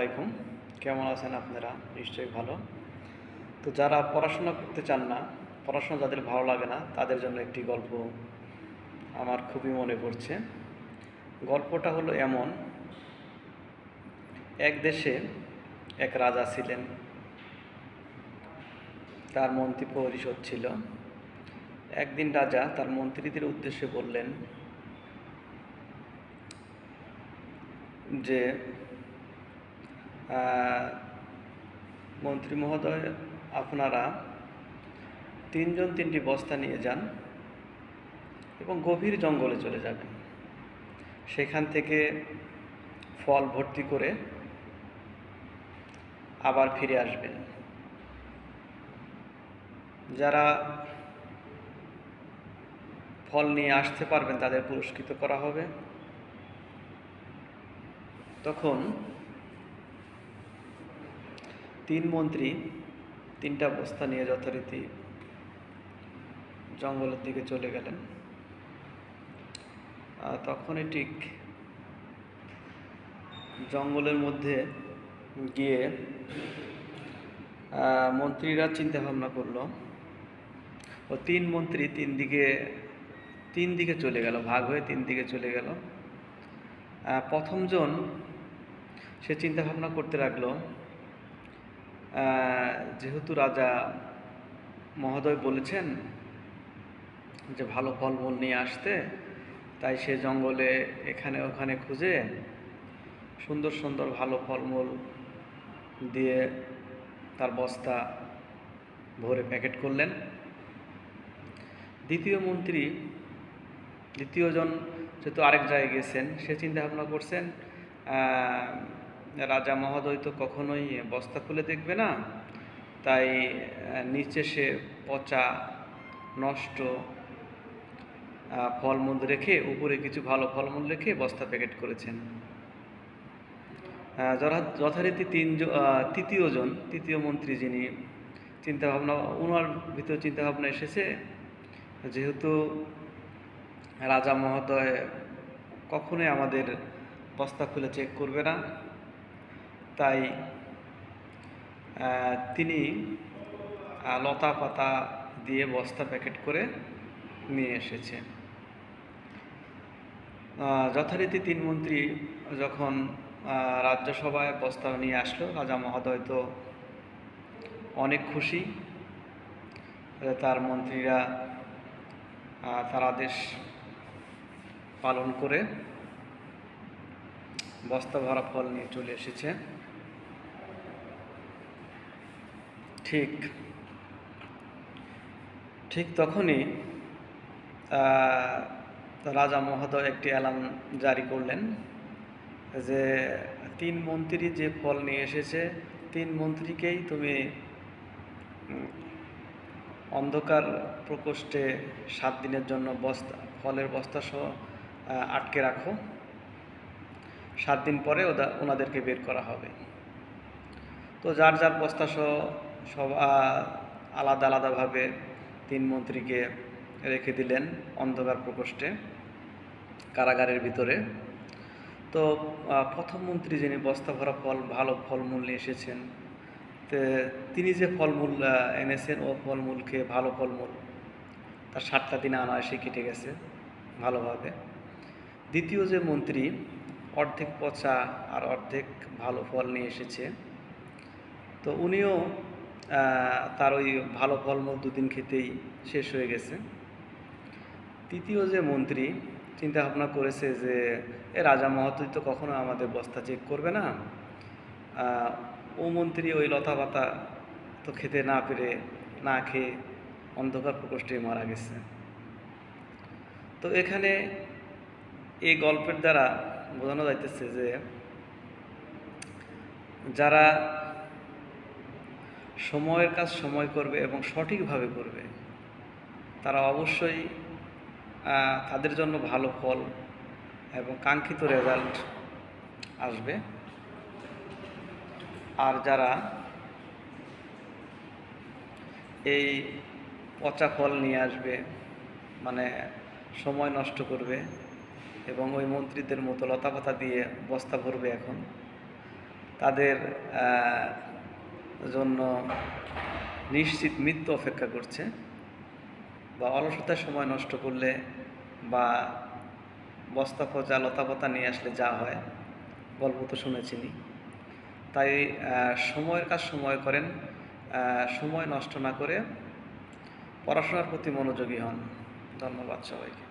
আলাইকুম। কেমন আছেন আপনারা? নিশ্চয়ই ভালো। তো যারা পড়াশোনা করতে চান না, পড়াশোনা যাদের ভালো লাগে না, তাদের জন্য একটি গল্প আমার খুবই মনে পড়ছে। গল্পটা হলো এমন, এক দেশে এক রাজা ছিলেন, তার মন্ত্রী পরিষদ ছিল। একদিন রাজা তার মন্ত্রীদের উদ্দেশ্যে বললেন যে, মন্ত্রী মহোদয়, আপনারা তিনজন তিনটি বস্তা নিয়ে যান এবং গভীর জঙ্গলে চলে যাবেন। সেখান থেকে ফল ভর্তি করে আবার ফিরে আসবেন। যারা ফল নিয়ে আসতে পারবেন তাদের পুরস্কৃত করা হবে। তখন তিন মন্ত্রী তিনটা বস্তা নিয়ে যথারীতি জঙ্গলের দিকে চলে গেলেন। তখনই ঠিক জঙ্গলের মধ্যে গিয়ে মন্ত্রীরা চিন্তা ভাবনা করলো, ও তিন মন্ত্রী তিন দিকে চলে গেল, ভাগ হয়ে তিন দিকে চলে গেল। প্রথমজন সে চিন্তা ভাবনা করতে লাগলো, যেহেতু রাজা মহোদয় বলেছেন যে ভালো ফলমূল নিয়ে আসতে, তাই সে জঙ্গলে এখানে ওখানে খুঁজে সুন্দর সুন্দর ভালো ফলমূল দিয়ে তার বস্তা ভরে প্যাকেট করলেন। দ্বিতীয়জন যেহেতু আরেক জায়গায় গেছেন, সে চিন্তা ভাবনা করছেন, রাজা মহোদয় তো কখনোই বস্তা খুলে দেখবে না, তাই নিচে সে পচা নষ্ট ফলমূল রেখে উপরে কিছু ভালো ফলমূল রেখে বস্তা প্যাকেট করেছেন। যথারীতি তৃতীয় মন্ত্রী যিনি ওনার ভিতরে চিন্তাভাবনা এসেছে, যেহেতু রাজা মহোদয় কখনোই আমাদের বস্তা খুলে চেক করবে না, তাই তিনি লতা পাতা দিয়ে বস্তা প্যাকেট করে নিয়ে এসেছে। যথারীতি তিন মন্ত্রী যখন রাজ্যসভায় প্রস্তাব নিয়ে আসলো, রাজা মহোদয় তো অনেক খুশি। তার মন্ত্রীরা তার আদেশ পালন করে বস্তা ভরা ফল নিয়ে চলে এসেছে। ঠিক তখনই রাজা মহোদয় একটি অ্যালার্ম জারি করলেন যে তিন মন্ত্রী যে ফল নিয়ে এসেছে, তিন মন্ত্রীকেই তুমি অন্ধকার প্রকোষ্ঠে 7 দিনের জন্য ফলের বস্তা সহ আটকে রাখো। 7 দিন পরে ওনাদেরকে বের করা হবে। তো যার যার বস্তা সহ সব আলাদা আলাদাভাবে তিন মন্ত্রীকে রেখে দিলেন অন্ধকার প্রকোষ্ঠে, কারাগারের ভিতরে। তো প্রথম মন্ত্রী যিনি বস্তা ভরা ভালো ফলমূল নিয়ে এসেছেন, তিনি যে ফলমূল এনেছেন, ও ফলমূল খেয়ে ভালো ফলমূল তার 7টা দিন অনায়াসে কেটে গেছে ভালোভাবে। দ্বিতীয় যে মন্ত্রী অর্ধেক পচা আর অর্ধেক ভালো ফল নিয়ে এসেছে, তো উনিও তার ওই ভালো ফলমূল 2 দিন খেতেই শেষ হয়ে গেছে। তৃতীয় যে মন্ত্রী চিন্তা ভাবনা করেছে যে রাজা মহোদয় তো কখনো আমাদের বস্তা চেক করবে না, ও মন্ত্রী ওই লতা পাতা তো খেতে না পেরে না খেয়ে অন্ধকার প্রকোষ্ঠে মারা গেছে। তো এখানে এই গল্পের দ্বারা বোঝানো যাইতেছে যে যারা সময়ের কাজ সময় করবে এবং সঠিকভাবে করবে, তারা অবশ্যই তাদের জন্য ভালো ফল এবং কাঙ্ক্ষিত রেজাল্ট আসবে। আর যারা এই পচা ফল নিয়ে আসবে, মানে সময় নষ্ট করবে এবং ওই মন্ত্রীদের মতো লতাপাতা দিয়ে বস্তা ভরবে, এখন তাদের জন্য নিশ্চিত মৃত্যু অপেক্ষা করছে, বা অলসতার সময় নষ্ট করলে বা বস্তা পচা লতাপাতা নিয়ে আসলে যা হয়, গল্প তো শুনেছিনি। তাই সময়ের কাজ সময় করেন, সময় নষ্ট না করে পড়াশোনার প্রতি মনোযোগী হন। ধন্যবাদ সবাইকে।